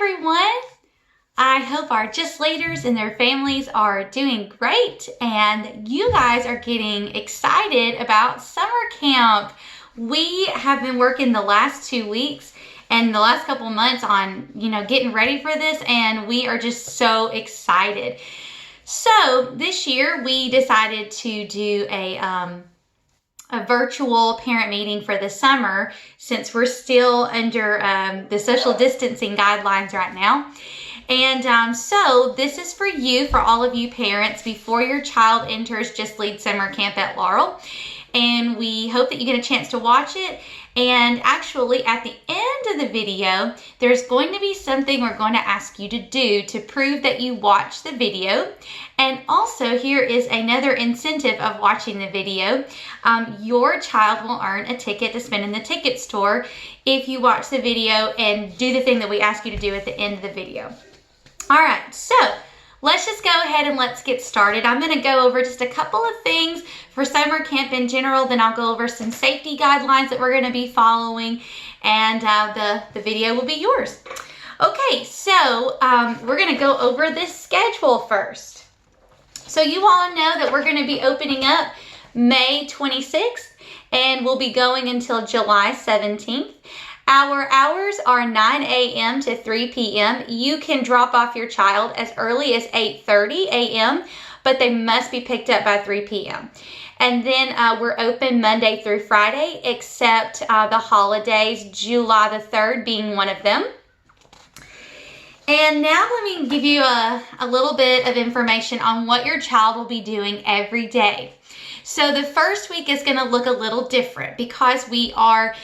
everyone. I hope our Just Leaders and their families are doing great and you guys are getting excited about summer camp. We have been working the last 2 weeks and the last couple months on, getting ready for this, and we are just so excited. So this year we decided to do a virtual parent meeting for the summer since we're still under the social distancing guidelines right now. And so this is for you, for all of you parents, before your child enters Just Lead Summer Camp at Laurel. And we hope that you get a chance to watch it. And actually, at the end of the video, there's going to be something we're going to ask you to do to prove that you watched the video. And also, here is another incentive of watching the video. Your child will earn a ticket to spend in the ticket store if you watch the video and do the thing that we ask you to do at the end of the video. All right, so let's just go ahead and let's get started. I'm going to go over just a couple of things for summer camp in general, then I'll go over some safety guidelines that we're going to be following, and the video will be yours. Okay, so we're going to go over this schedule first. So you all know that we're going to be opening up May 26th, and we'll be going until July 17th. Our hours are 9 a.m. to 3 p.m. You can drop off your child as early as 8:30 a.m., but they must be picked up by 3 p.m. And then we're open Monday through Friday, except the holidays, July the 3rd being one of them. And now let me give you a little bit of information on what your child will be doing every day. So the first week is going to look a little different because we are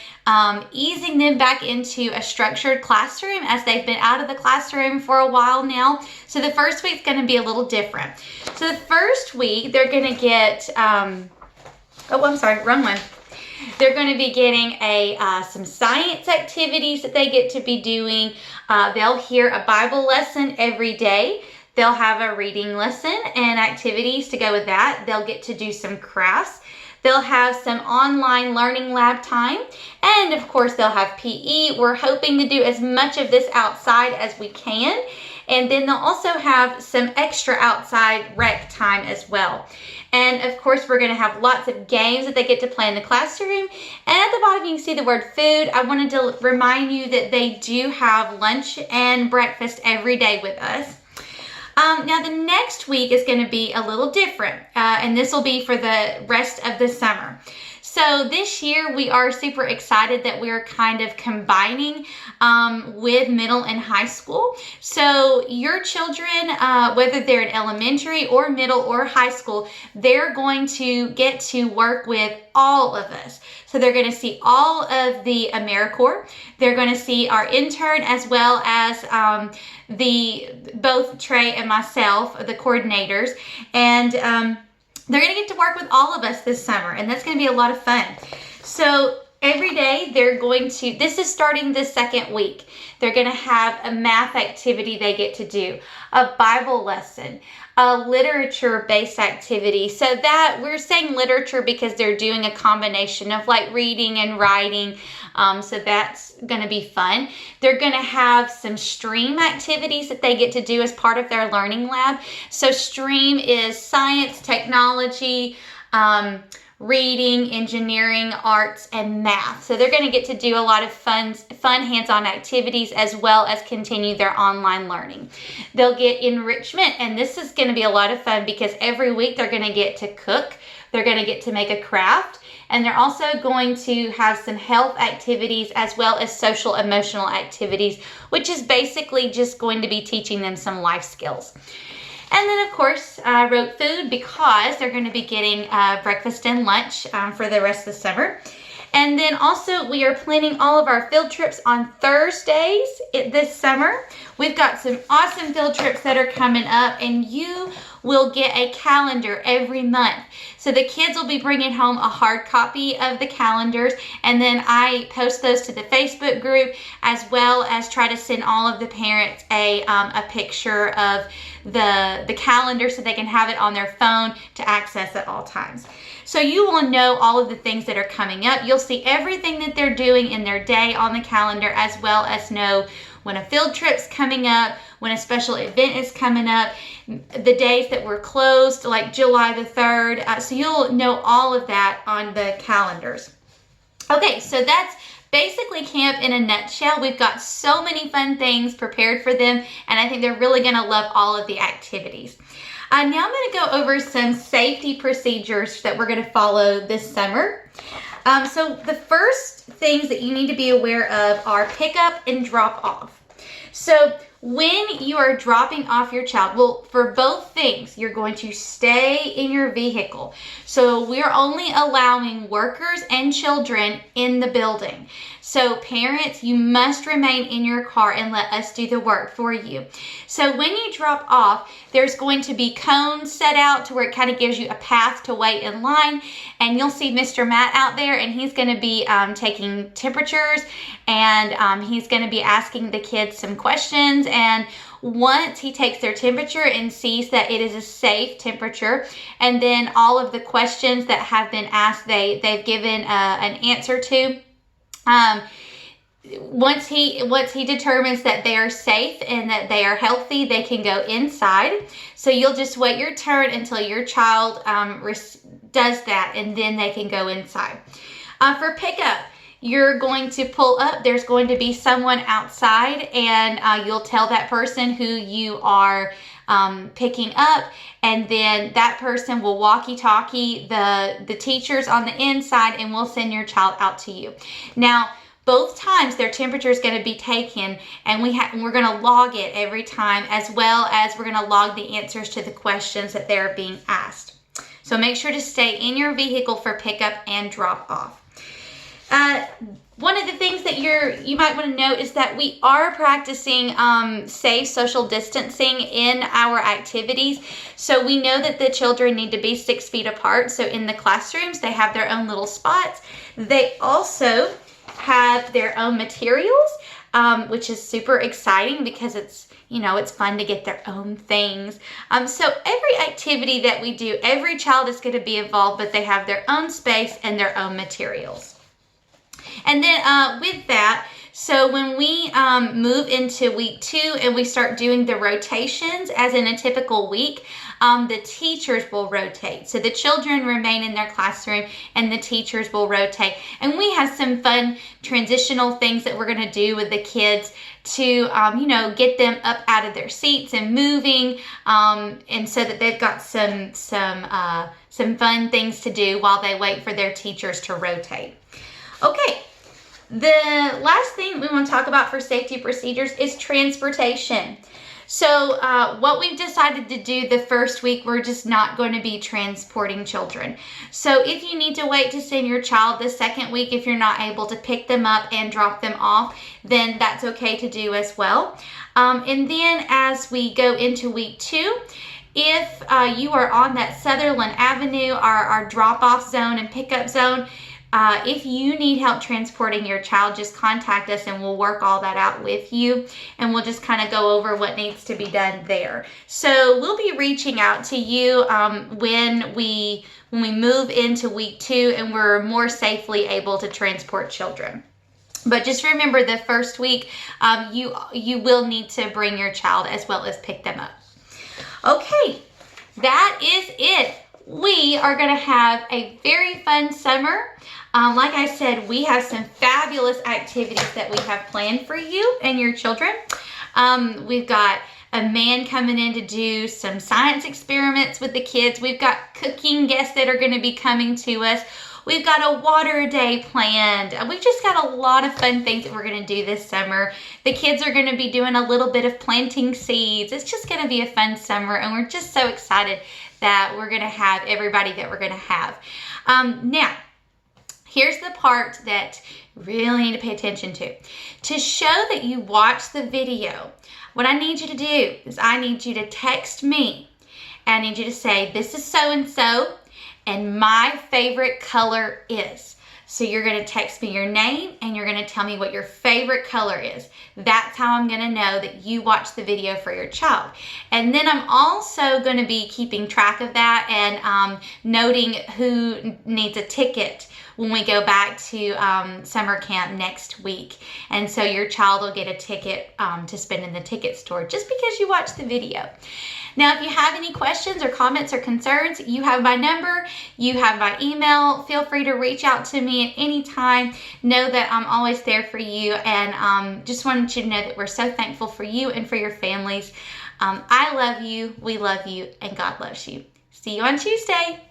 easing them back into a structured classroom as they've been out of the classroom for a while now. So the first week's going to be a little different. So the first week they're going to get, wrong one. They're going to be getting some science activities that they get to be doing. They'll hear a Bible lesson every day. They'll have a reading lesson and activities to go with that. They'll get to do some crafts. They'll have some online learning lab time. And of course, they'll have PE. We're hoping to do as much of this outside as we can. And then they'll also have some extra outside rec time as well. And of course, we're going to have lots of games that they get to play in the classroom. And at the bottom, you can see the word food. I wanted to remind you that they do have lunch and breakfast every day with us. Now the next week is going to be a little different, and this will be for the rest of the summer. So this year we are super excited that we're kind of combining with middle and high school. So your children, whether they're in elementary or middle or high school, they're going to get to work with all of us. So they're going to see all of the AmeriCorps. They're going to see our intern as well as both Trey and myself, the coordinators, and they're going to get to work with all of us this summer, and that's going to be a lot of fun. So every day they're going to, this is starting the second week, they're going to have a math activity they get to do, a Bible lesson, a literature-based activity. So that, we're saying literature because they're doing a combination of like reading and writing. So that's going to be fun. They're going to have some STREAM activities that they get to do as part of their learning lab. So STREAM is science, technology, reading, engineering, arts, and math. So they're going to get to do a lot of fun hands-on activities as well as continue their online learning. They'll get enrichment, and this is going to be a lot of fun because every week they're going to get to cook, they're going to get to make a craft, and they're also going to have some health activities as well as social emotional activities, which is basically just going to be teaching them some life skills. And then, of course, I wrote food because they're going to be getting breakfast and lunch for the rest of the summer. And then also, we are planning all of our field trips on Thursdays this summer. We've got some awesome field trips that are coming up, and you will get a calendar every month. So the kids will be bringing home a hard copy of the calendars, and then I post those to the Facebook group, as well as try to send all of the parents a picture of the calendar so they can have it on their phone to access at all times. So you will know all of the things that are coming up. You'll see everything that they're doing in their day on the calendar, as well as know when a field trip's coming up, when a special event is coming up, the days that we're closed, like July the 3rd. So you'll know all of that on the calendars. Okay, so that's basically camp in a nutshell. We've got so many fun things prepared for them, and I think they're really going to love all of the activities. Now I'm going to go over some safety procedures that we're going to follow this summer. So the first things that you need to be aware of are pickup and drop off. So when you are dropping off your child, well, for both things, you're going to stay in your vehicle. So we're only allowing workers and children in the building. So parents, you must remain in your car and let us do the work for you. So when you drop off, there's going to be cones set out to where it kind of gives you a path to wait in line. And you'll see Mr. Matt out there, and he's going to be taking temperatures, and he's going to be asking the kids some questions. And once he takes their temperature and sees that it is a safe temperature, and then all of the questions that have been asked, they've given an answer to. Once he determines that they are safe and that they are healthy, they can go inside. So you'll just wait your turn until your child does that, and then they can go inside. For pickup, you're going to pull up. There's going to be someone outside, and you'll tell that person who you are picking up, and then that person will walkie-talkie the teachers on the inside, and we'll send your child out to you. Now, both times their temperature is going to be taken, and we're going to log it every time, as well as we're going to log the answers to the questions that they're being asked. So make sure to stay in your vehicle for pickup and drop off. One of the things that you might want to know is that we are practicing safe social distancing in our activities. So we know that the children need to be 6 feet apart. So in the classrooms, they have their own little spots. They also have their own materials, which is super exciting because it's fun to get their own things. So every activity that we do, every child is going to be involved, but they have their own space and their own materials. And then with that, so when we move into week 2 and we start doing the rotations, as in a typical week, the teachers will rotate. So the children remain in their classroom and the teachers will rotate. And we have some fun transitional things that we're going to do with the kids to, get them up out of their seats and moving, and so that they've got some fun things to do while they wait for their teachers to rotate. Okay, the last thing we want to talk about for safety procedures is transportation. So what we've decided to do the first week, we're just not going to be transporting children. So if you need to wait to send your child the second week, if you're not able to pick them up and drop them off, then that's okay to do as well. And then as we go into week 2, if you are on that Sutherland Avenue, our drop-off zone and pickup zone, if you need help transporting your child, just contact us and we'll work all that out with you, and we'll just kind of go over what needs to be done there. So we'll be reaching out to you when we move into week 2 and we're more safely able to transport children. But just remember, the first week you will need to bring your child as well as pick them up. Okay, that is it. We are going to have a very fun summer. Like I said, we have some fabulous activities that we have planned for you and your children. We've got a man coming in to do some science experiments with the kids. We've got cooking guests that are going to be coming to us. We've got a water day planned. We've just got a lot of fun things that we're going to do this summer. The kids are going to be doing a little bit of planting seeds. It's just going to be a fun summer, and we're just so excited that we're going to have everybody that we're going to have. Now, here's the part that you really need to pay attention to. To show that you watch the video, what I need you to do is I need you to text me. And I need you to say, this is so-and-so, and my favorite color is. So you're going to text me your name and you're going to tell me what your favorite color is. That's how I'm going to know that you watched the video for your child. And then I'm also going to be keeping track of that and noting who needs a ticket when we go back to summer camp next week. And so your child will get a ticket to spend in the ticket store just because you watched the video. Now, if you have any questions or comments or concerns, you have my number, you have my email. Feel free to reach out to me at any time. Know that I'm always there for you, and just wanted you to know that we're so thankful for you and for your families. I love you, we love you, and God loves you. See you on Tuesday.